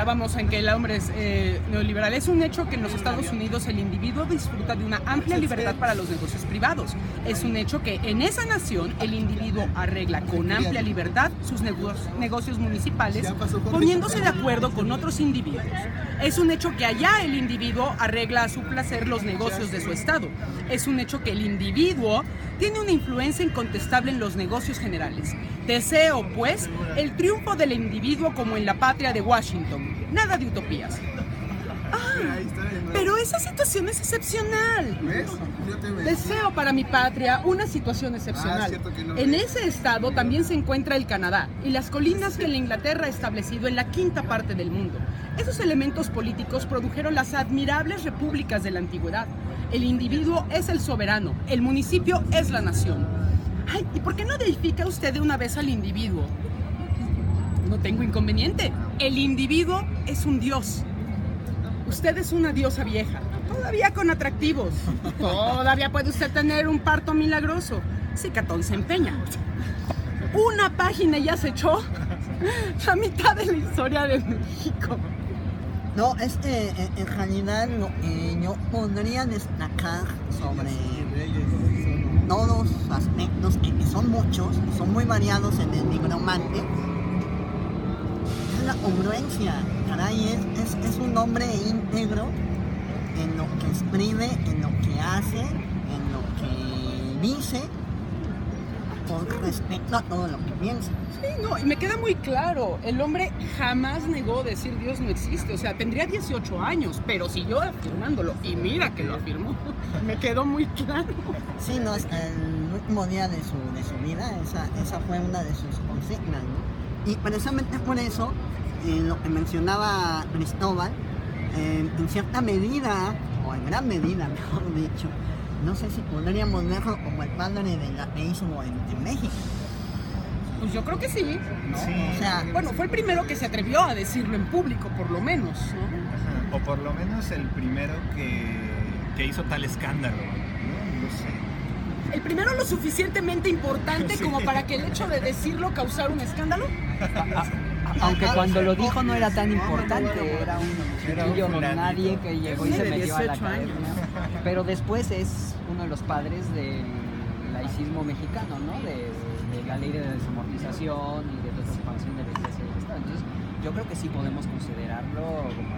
hablábamos en que el hombre es neoliberal. Es un hecho que en los Estados Unidos el individuo disfruta de una amplia libertad para los negocios privados. Es un hecho que en esa nación el individuo arregla con amplia libertad sus negocios municipales, poniéndose de acuerdo con otros individuos. Es un hecho que allá el individuo arregla a su placer los negocios de su estado. Es un hecho que el individuo tiene una influencia incontestable en los negocios generales. Deseo, pues, el triunfo del individuo como en la patria de Washington. Nada de utopías. Pero esa situación es excepcional. Deseo para mi patria una situación excepcional. En ese estado también se encuentra el Canadá y las colinas que la Inglaterra ha establecido en la quinta parte del mundo. Esos elementos políticos produjeron las admirables repúblicas de la antigüedad. El individuo es el soberano, el municipio es la nación. Ay, ¿y por qué no deifica usted de una vez al individuo? No tengo inconveniente. El individuo es un dios. Usted es una diosa vieja, todavía con atractivos. Todavía puede usted tener un parto milagroso. Si Catón se empeña. Una página ya se echó la mitad de la historia de México. No, en realidad lo que yo podría destacar sobre todos los aspectos, que son muchos, son muy variados en el Nigromante, es la congruencia. Caray, es un hombre íntegro en lo que escribe, en lo que hace, en lo que dice, con respecto a todo lo que piensa. Sí, no, y me queda muy claro, el hombre jamás negó decir Dios no existe, o sea, tendría 18 años, pero siguió afirmándolo, y mira que lo afirmó, me quedó muy claro. Sí, no, hasta el último día de su vida, esa fue una de sus consignas, ¿no? Y precisamente por eso, lo que mencionaba Cristóbal, en cierta medida, o en gran medida, mejor dicho, no sé si podríamos verlo como el padre del ateísmo en México. Pues yo creo que sí, ¿no? Sí. O sea, Bueno, fue el primero que se atrevió a decirlo en público, por lo menos, ¿no? Ajá. O por lo menos el primero que hizo tal escándalo, ¿no? No sé. El primero lo suficientemente importante como para que el hecho de decirlo causara un escándalo. Aunque cuando lo dijo no era tan importante, era un chiquillo don nadie que llegó y se metió a la academia. Pero después es uno de los padres del laicismo mexicano, ¿no? De la ley de desamortización y de transformación de la iglesia y del Estado. Entonces, yo creo que sí podemos considerarlo como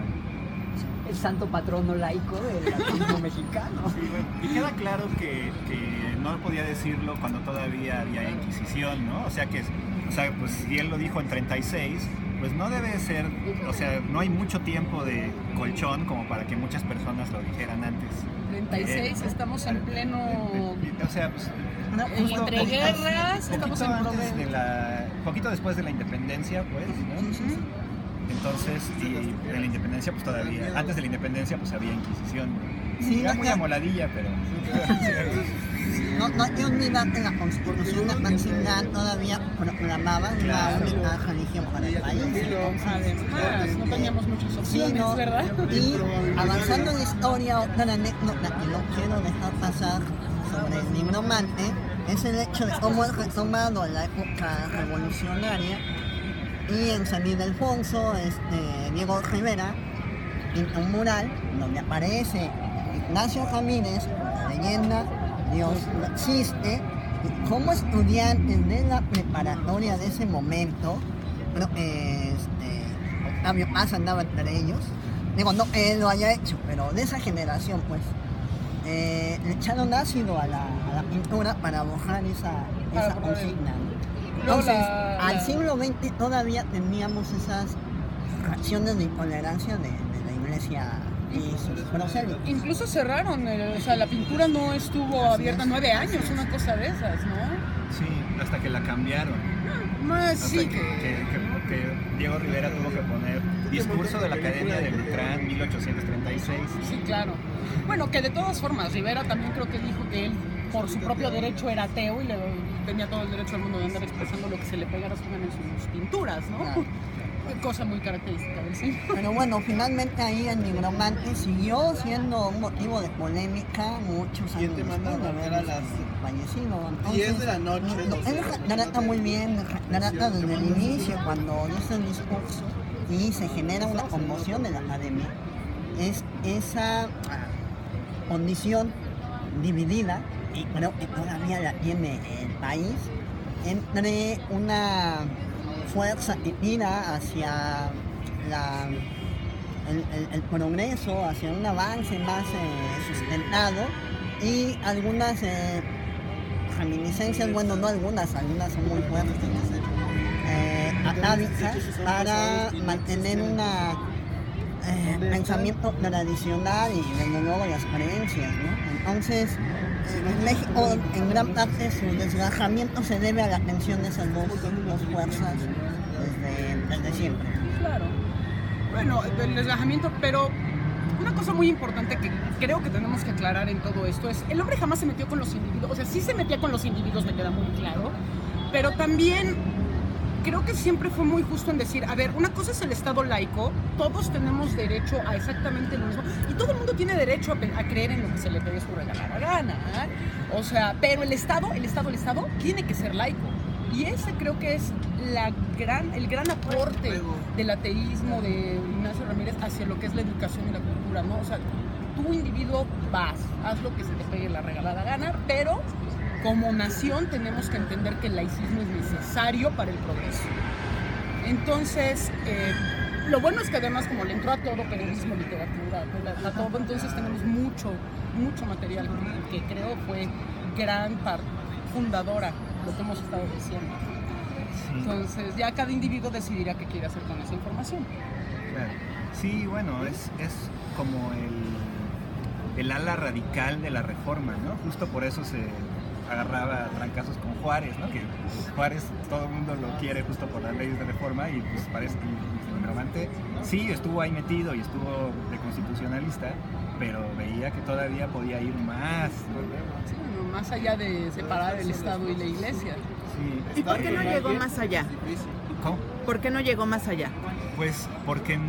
el santo patrono laico del laicismo mexicano. Sí, bueno, y queda claro que no podía decirlo cuando todavía había Inquisición, ¿no? O sea, pues si él lo dijo en 36, pues no debe ser, o sea, no hay mucho tiempo de colchón como para que muchas personas lo dijeran antes. 36, estamos en pleno... O sea, pues... entre guerras, estamos en poquito después de la independencia, pues, ¿no? Entonces, y de la independencia, pues todavía, antes de la independencia, pues había Inquisición. Sí, Era muy amoladilla, pero... no hay que olvidar que la Constitución de Maximilian todavía proclamaba una única religión para el país. Además, no teníamos muchas opciones, Sí, ¿no? ¿verdad? Y avanzando en la historia, otra anécdota que no quiero dejar pasar sobre el Nigromante es el hecho de cómo es retomado en la época revolucionaria y en San Ildefonso, Diego Rivera pinta un mural donde aparece Ignacio Ramírez con la leyenda Dios no existe, y como estudiantes de la preparatoria de ese momento, creo que Octavio Paz andaba entre ellos, digo, no que él lo haya hecho, pero de esa generación, pues, le echaron ácido a la pintura para borrar esa consigna, ¿no? Entonces, al siglo XX todavía teníamos esas reacciones de intolerancia de la iglesia y sus prosélitos. Incluso cerraron, o sea, la pintura no estuvo abierta 9 años, una cosa de esas, ¿no? Sí, hasta que la cambiaron. Sí, que Diego Rivera tuvo que poner discurso de la Academia de Beltrán, 1836. Sí, claro. Bueno, que de todas formas, Rivera también creo que dijo que él, por su propio derecho, era ateo y tenía todo el derecho del mundo de andar expresando lo que se le pegara a su gana en sus pinturas, ¿no? Claro. Cosa muy característica del señor. Pero bueno, finalmente ahí el Nigromante siguió siendo un motivo de polémica muchos años después de haber fallecido. Entonces, 10 de la noche. él relata muy bien, relata desde el inicio, cuando dice el discurso, y se genera una conmoción en la academia, es esa condición dividida, y creo que todavía la tiene el país, entre una fuerza que tira hacia el progreso, hacia un avance más sustentado, y algunas reminiscencias, bueno, no algunas son muy fuertes, atávicas para mantener un pensamiento tradicional y desde luego las creencias, ¿no? Entonces, en México, en gran parte, su desgajamiento se debe a la tensión de esas dos fuerzas desde siempre. Claro. Bueno, el desgajamiento, pero una cosa muy importante que creo que tenemos que aclarar en todo esto es, el hombre jamás se metió con los individuos, o sea, sí se metía con los individuos, me queda muy claro, pero también creo que siempre fue muy justo en decir, a ver, una cosa es el Estado laico, todos tenemos derecho a exactamente lo mismo, y todo el mundo tiene derecho a creer en lo que se le pegue su regalada gana, ¿eh? O sea, pero el Estado tiene que ser laico. Y ese creo que es el gran aporte del ateísmo de Ignacio Ramírez hacia lo que es la educación y la cultura, ¿no? O sea, tú individuo haz lo que se te pegue la regalada gana, pero como nación tenemos que entender que el laicismo es necesario para el progreso. Entonces, lo bueno es que además como le entró a todo, periodismo, literatura, a todo, entonces tenemos mucho material que creo fue gran parte fundadora lo que hemos estado diciendo. Sí. Entonces ya cada individuo decidirá qué quiere hacer con esa información. Claro. Sí, bueno, es como el ala radical de la reforma, ¿no? Justo por eso se agarraba a trancazos con Juárez, ¿no? Que Juárez todo el mundo lo quiere justo por las leyes de reforma, y pues parece que el Negromante sí estuvo ahí metido y estuvo de constitucionalista, pero veía que todavía podía ir más, ¿no? Sí, más allá de separar el Estado y la Iglesia. Sí. ¿Y por qué no llegó más allá? ¿Cómo? ¿Por qué no llegó más allá? Pues porque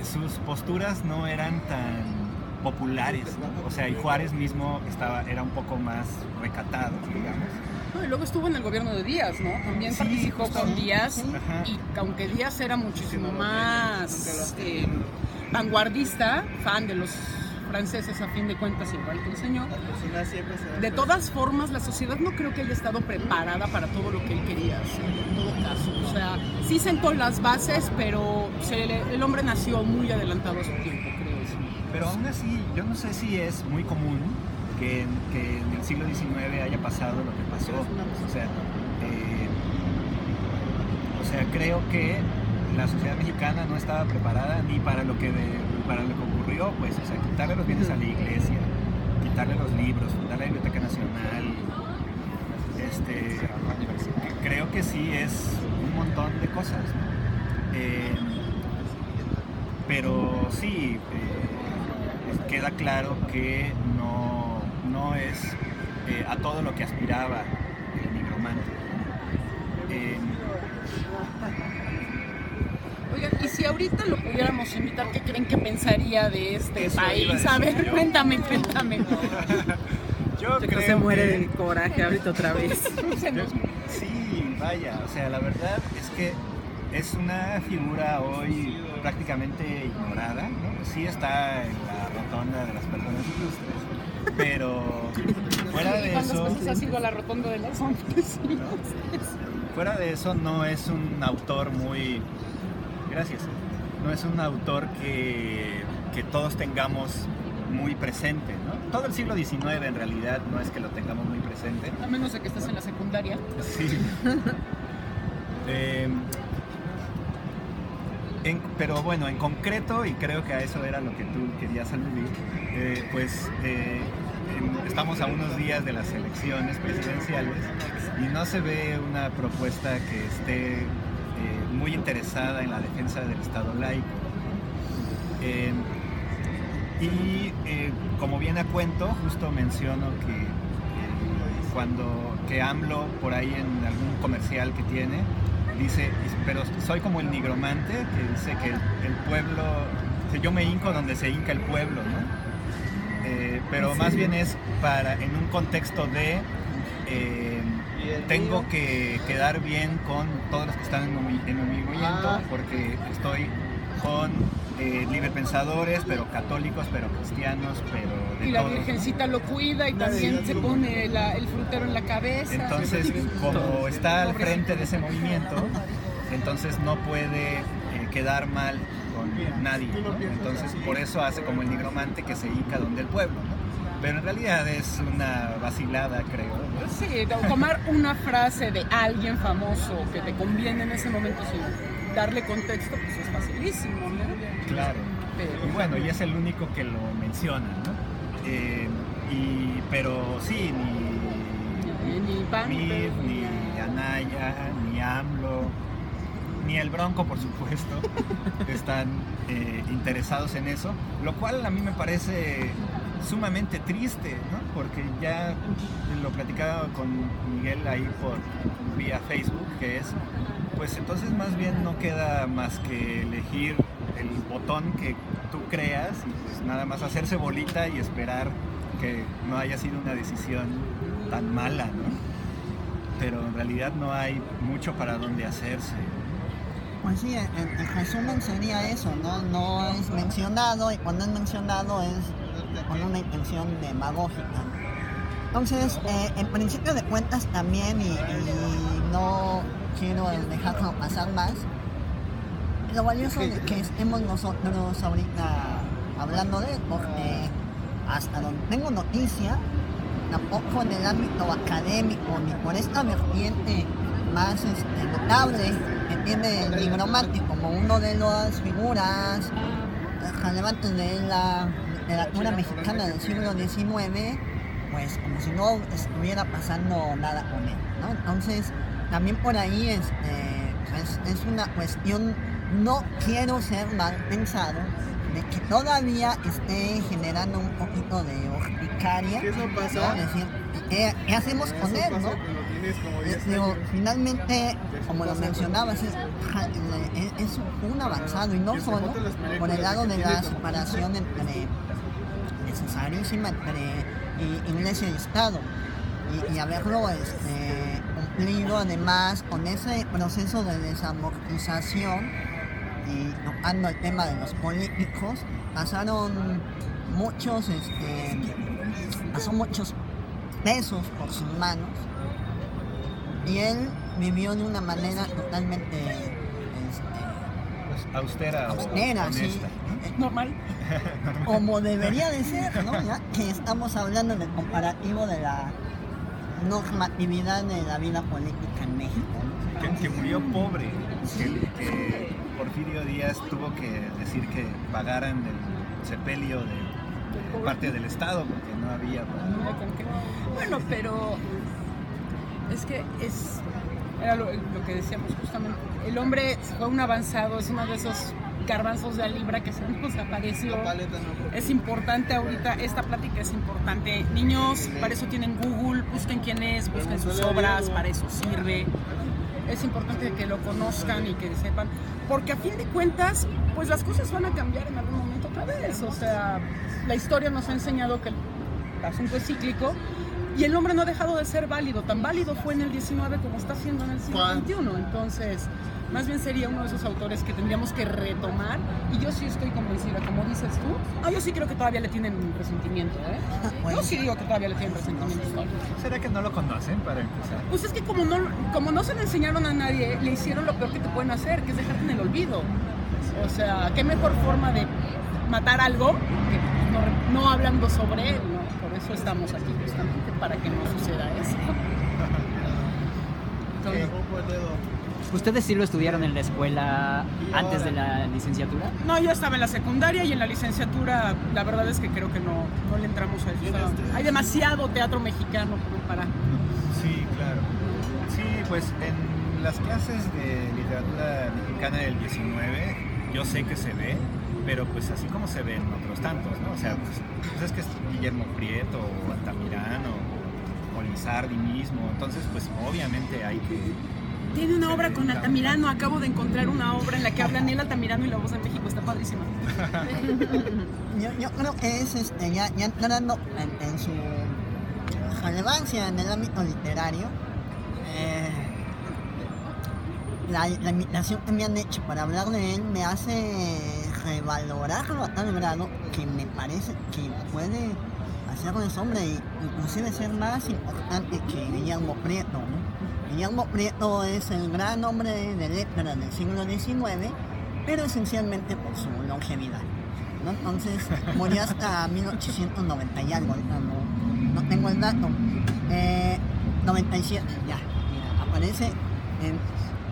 sus posturas no eran tan populares, ¿no? O sea, y Juárez mismo era un poco más recatado, digamos. No, y luego estuvo en el gobierno de Díaz, ¿no? También participó con Díaz, y aunque Díaz era muchísimo más vanguardista, fan de los franceses a fin de cuentas, igual que el señor, de todas formas la sociedad no creo que haya estado preparada para todo lo que él quería hacer, en todo caso. O sea, sí sentó las bases, pero el hombre nació muy adelantado a su tiempo, creo. Pero aún así, yo no sé si es muy común que en el siglo XIX haya pasado lo que pasó. O sea, creo que la sociedad mexicana no estaba preparada ni para lo que ocurrió, pues, o sea, quitarle los bienes a la iglesia, quitarle los libros, fundar la Biblioteca Nacional, creo que sí es un montón de cosas, ¿no? Pero sí, queda claro que no es a todo lo que aspiraba el Nigromante. Oigan, y si ahorita lo pudiéramos invitar, ¿qué creen que pensaría de este país? A ver, cuéntame. Yo creo que se muere del coraje ahorita otra vez. Sí, vaya, o sea, la verdad es que es una figura hoy prácticamente ignorada, ¿no? Sí está en la rotonda de las personas ilustres, pero fuera de eso... ¿Cuántas veces has ido a la rotonda de las hombres? Fuera de eso, no es un autor muy... Gracias. No es un autor que todos tengamos muy presente, ¿no? Todo el siglo XIX en realidad no es que lo tengamos muy presente. A menos de que estés en la secundaria. Sí. Pero bueno, en concreto, y creo que a eso era lo que tú querías aludir, estamos a unos días de las elecciones presidenciales y no se ve una propuesta que esté muy interesada en la defensa del Estado laico. Como viene a cuento, justo menciono que AMLO, por ahí en algún comercial que tiene, dice, pero soy como el nigromante, que dice que el pueblo, que yo me hinco donde se hinca el pueblo, ¿no? Pero más bien es en un contexto de tengo que quedar bien con todos los que están en mi movimiento, porque estoy con librepensadores, pero católicos, pero cristianos, pero de y la todos. Virgencita lo cuida y también se pone el frutero en la cabeza. Entonces, como está al frente de ese movimiento, entonces no puede quedar mal con nadie, ¿no? Entonces por eso hace como el nigromante que se hinca donde el pueblo, ¿no? Pero en realidad es una vacilada, creo, ¿no? Sí, tomar una frase de alguien famoso que te conviene en ese momento sin darle contexto, pues es facilísimo, ¿no? Claro. Y bueno, y es el único que lo menciona, ¿no? Pero sí, Ni PAN, ni Anaya, ni AMLO, ni el Bronco, por supuesto, están interesados en eso, lo cual a mí me parece sumamente triste, ¿no? Porque ya lo platicaba con Miguel ahí vía Facebook, que es, pues entonces más bien no queda más que elegir el botón que tú creas y pues nada más hacerse bolita y esperar que no haya sido una decisión tan mala, ¿no? Pero en realidad no hay mucho para dónde hacerse. Pues sí, en resumen sería eso, ¿no? No es mencionado, y cuando es mencionado es con una intención demagógica. Entonces, en principio de cuentas también, y no quiero dejarlo pasar más, lo valioso de que estemos nosotros ahorita hablando de él, porque hasta donde tengo noticia, tampoco en el ámbito académico ni por esta vertiente más notable que tiene el nigromante como uno de las figuras relevantes de la literatura mexicana del siglo XIX, pues como si no estuviera pasando nada con él, ¿no? Entonces también por ahí es una cuestión, no quiero ser mal pensado, de que todavía esté generando un poquito de urticaria, ¿no? Es decir, ¿qué hacemos con él, no? Digo, finalmente, como lo mencionabas, es un avanzado, y no solo por el lado de la separación necesarísima entre Iglesia y Estado, y haberlo cumplido además con ese proceso de desamortización. Y tocando el tema de los políticos, pasó muchos pesos por sus manos, y él vivió de una manera totalmente austera, sí, normal, como debería de ser, ¿no? Ya que estamos hablando del comparativo de la normatividad de la vida política en México, ¿no? que murió pobre, que Porfirio Díaz tuvo que decir que pagaran el sepelio de parte del Estado porque no había. Bueno, pero es que era lo que decíamos justamente. El hombre fue un avanzado, es uno de esos garbanzos de a libra que se nos apareció. Es importante ahorita, esta plática es importante. Niños, para eso tienen Google, busquen quién es, busquen sus obras, para eso sirve. Es importante que lo conozcan y que sepan, porque a fin de cuentas, pues las cosas van a cambiar en algún momento otra vez. O sea, la historia nos ha enseñado que el asunto es cíclico y el hombre no ha dejado de ser válido. Tan válido fue en el 19 como está siendo en el siglo XXI. Entonces, más bien sería uno de esos autores que tendríamos que retomar, y yo sí estoy convencida, como dices tú. Yo sí creo que todavía le tienen resentimiento, ¿eh? Yo sí digo que todavía le tienen resentimiento. ¿Será que no lo conocen para empezar? Pues es que como no se le enseñaron a nadie, le hicieron lo peor que te pueden hacer, que es dejarte en el olvido. O sea, qué mejor forma de matar algo que no hablando sobre él, ¿no? Por eso estamos aquí justamente, para que no suceda eso. Entonces, ¿Ustedes sí lo estudiaron en la escuela antes de la licenciatura? no, yo estaba en la secundaria, y en la licenciatura la verdad es que creo que no le entramos a eso. Hay demasiado teatro mexicano como para... Sí, claro. Sí, pues en las clases de literatura mexicana del 19 yo sé que se ve, pero pues así como se ven otros tantos, ¿no? O sea, pues es que es Guillermo Prieto o Altamirano o Lizardi mismo, entonces pues obviamente hay que... Tiene una obra con Altamirano, acabo de encontrar una obra en la que hablan él, Altamirano y la voz de México, está padrísima. Yo creo que es ya entrando en su relevancia en el ámbito literario. la invitación que me han hecho para hablar de él me hace revalorarlo a tal grado que me parece que puede hacerlo ese hombre e inclusive ser más importante que Guillermo Prieto, ¿no? Guillermo Prieto es el gran hombre de letras del siglo XIX, pero esencialmente por su longevidad, ¿no? Entonces murió hasta 1890 y algo, no tengo el dato. 97, ya, mira, aparece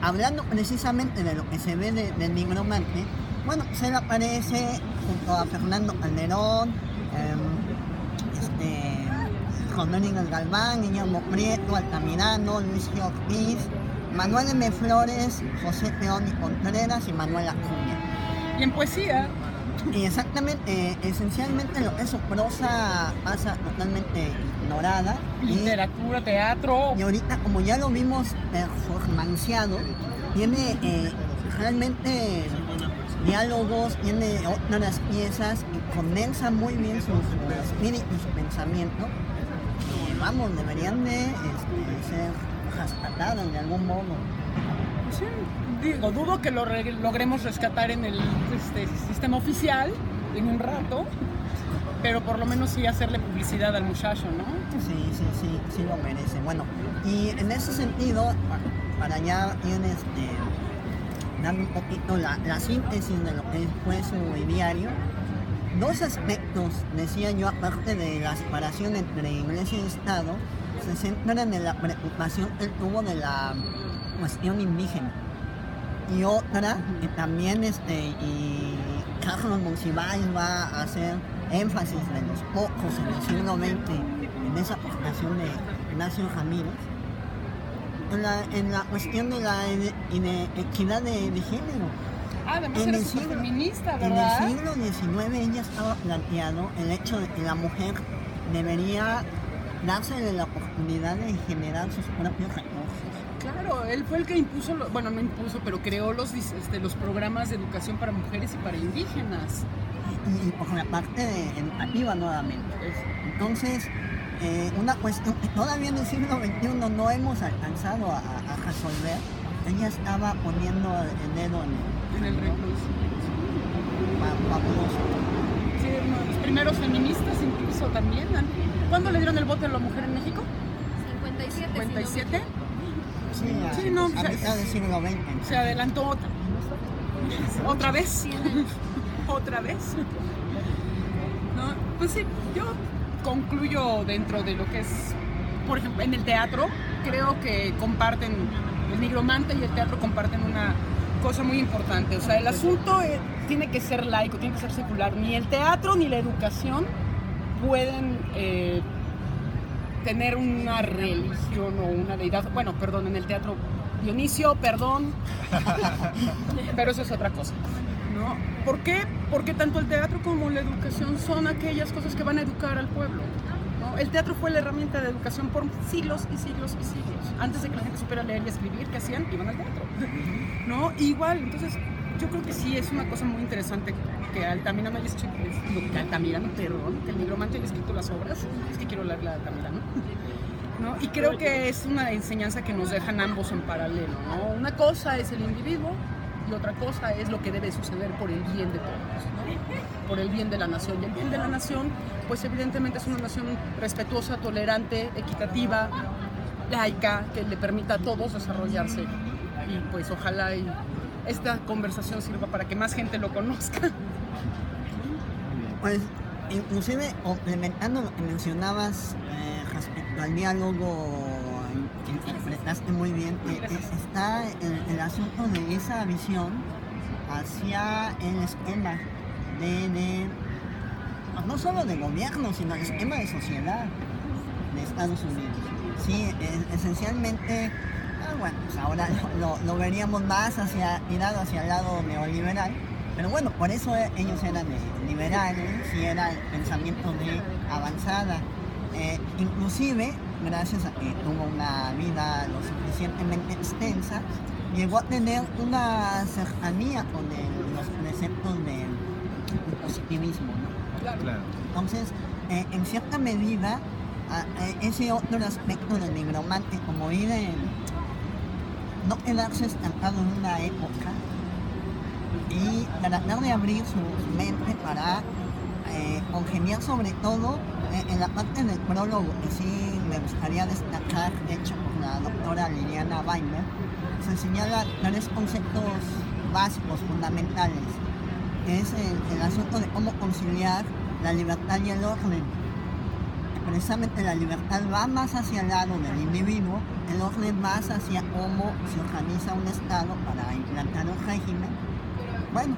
hablando precisamente de lo que se ve del nigromante. Bueno, se le aparece junto a Fernando Calderón, Rodríguez Galván, Guillermo Prieto, Altamirano, Luis G. Ortiz, Manuel M. Flores, José Peón y Contreras y Manuel Acuña. Y en poesía. Y exactamente, esencialmente lo que es su prosa pasa totalmente ignorada. Literatura, teatro. Y ahorita, como ya lo vimos performanciado, tiene realmente diálogos, tiene otras piezas y condensa muy bien su espíritu y su pensamiento. Y vamos, deberían de ser rescatados de algún modo. Sí, digo, dudo que lo logremos rescatar en el sistema oficial en un rato, pero por lo menos sí hacerle publicidad al muchacho, ¿no? Sí lo merece. Bueno, y en ese sentido, para ya ir dando un poquito la síntesis de lo que fue su diario, dos aspectos, decía yo, aparte de la separación entre Iglesia y Estado, se centran en la preocupación que tuvo de la cuestión indígena. Y otra, que también y Carlos Monsiváis va a hacer énfasis de los pocos en el siglo XX en esa aportación de Ignacio Ramírez, en la cuestión de la equidad de género. Además era feminista, ¿verdad? En el siglo XIX ella estaba planteado el hecho de que la mujer debería darse la oportunidad de generar sus propios recursos. Claro, él fue el que impuso, bueno, no impuso, pero creó los programas de educación para mujeres y para indígenas. Y por la parte educativa nuevamente. Entonces, una cuestión que todavía en el siglo XXI no hemos alcanzado a resolver, ella estaba poniendo el dedo en el renglón. Fabuloso. Sí, uno de los primeros feministas incluso también. ¿Cuándo le dieron el voto a la mujer en México? 57. Sí, no, a mitad del siglo XX. Se adelantó otra vez. Otra vez. No, pues sí, yo concluyo dentro de lo que es, por ejemplo, en el teatro, creo que comparten, el nigromante y el teatro comparten una cosa muy importante. O sea, el asunto tiene que ser laico, tiene que ser secular. Ni el teatro ni la educación pueden tener una religión o una deidad. Bueno, perdón, en el teatro Dionisio, perdón, pero eso es otra cosa, ¿no? ¿Por qué? Porque tanto el teatro como la educación son aquellas cosas que van a educar al pueblo, ¿no? El teatro fue la herramienta de educación por siglos y siglos y siglos. Antes de que la gente supiera leer y escribir, ¿qué hacían? Iban al teatro, ¿no? Igual, entonces yo creo que sí es una cosa muy interesante que Altamirano haya escrito, que el nigromante haya escrito las obras. Es que quiero leer la de Altamirano, ¿no? Y creo que es una enseñanza que nos dejan ambos en paralelo, ¿no? Una cosa es el individuo y otra cosa es lo que debe suceder por el bien de todos, ¿no? Por el bien de la nación. Y el bien de la nación, pues evidentemente es una nación respetuosa, tolerante, equitativa, laica, que le permita a todos desarrollarse. Y pues ojalá esta conversación sirva para que más gente lo conozca. Pues inclusive complementando lo que mencionabas respecto al diálogo que interpretaste muy bien, está el asunto de esa visión hacia el esquema de no solo de gobierno, sino el esquema de sociedad de Estados Unidos. Sí, esencialmente, bueno, pues ahora lo veríamos más tirado hacia el lado neoliberal, pero bueno, por eso ellos eran liberales y era el pensamiento de avanzada. Inclusive, gracias a que tuvo una vida lo suficientemente extensa, llegó a tener una cercanía con los preceptos del positivismo, ¿no? Claro. Entonces, en cierta medida, ese otro aspecto del nigromante, como ir no quedarse estancado en una época y tratar de abrir su mente para congeniar sobre todo en la parte del prólogo, que sí me gustaría destacar, hecho por la doctora Liliana Weiner, se señala 3 conceptos básicos, fundamentales, que es el asunto de cómo conciliar la libertad y el orden. Precisamente la libertad va más hacia el lado del individuo, el orden más hacia cómo se organiza un Estado para implantar un régimen. Bueno,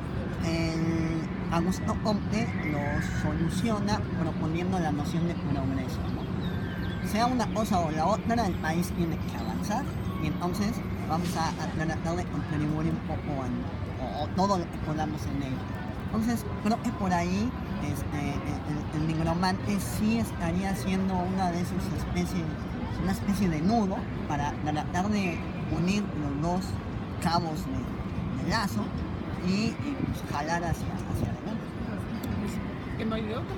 Augusto Comte lo soluciona proponiendo la noción de progreso, ¿no? Sea una cosa o la otra, el país tiene que avanzar y entonces vamos a tratar de contribuir un poco o todo lo que podamos en ello. Entonces creo que por ahí el nigromante sí estaría siendo una especie de nudo para tratar de unir los dos cabos de lazo y pues, jalar hacia adelante. Que no hay de otro.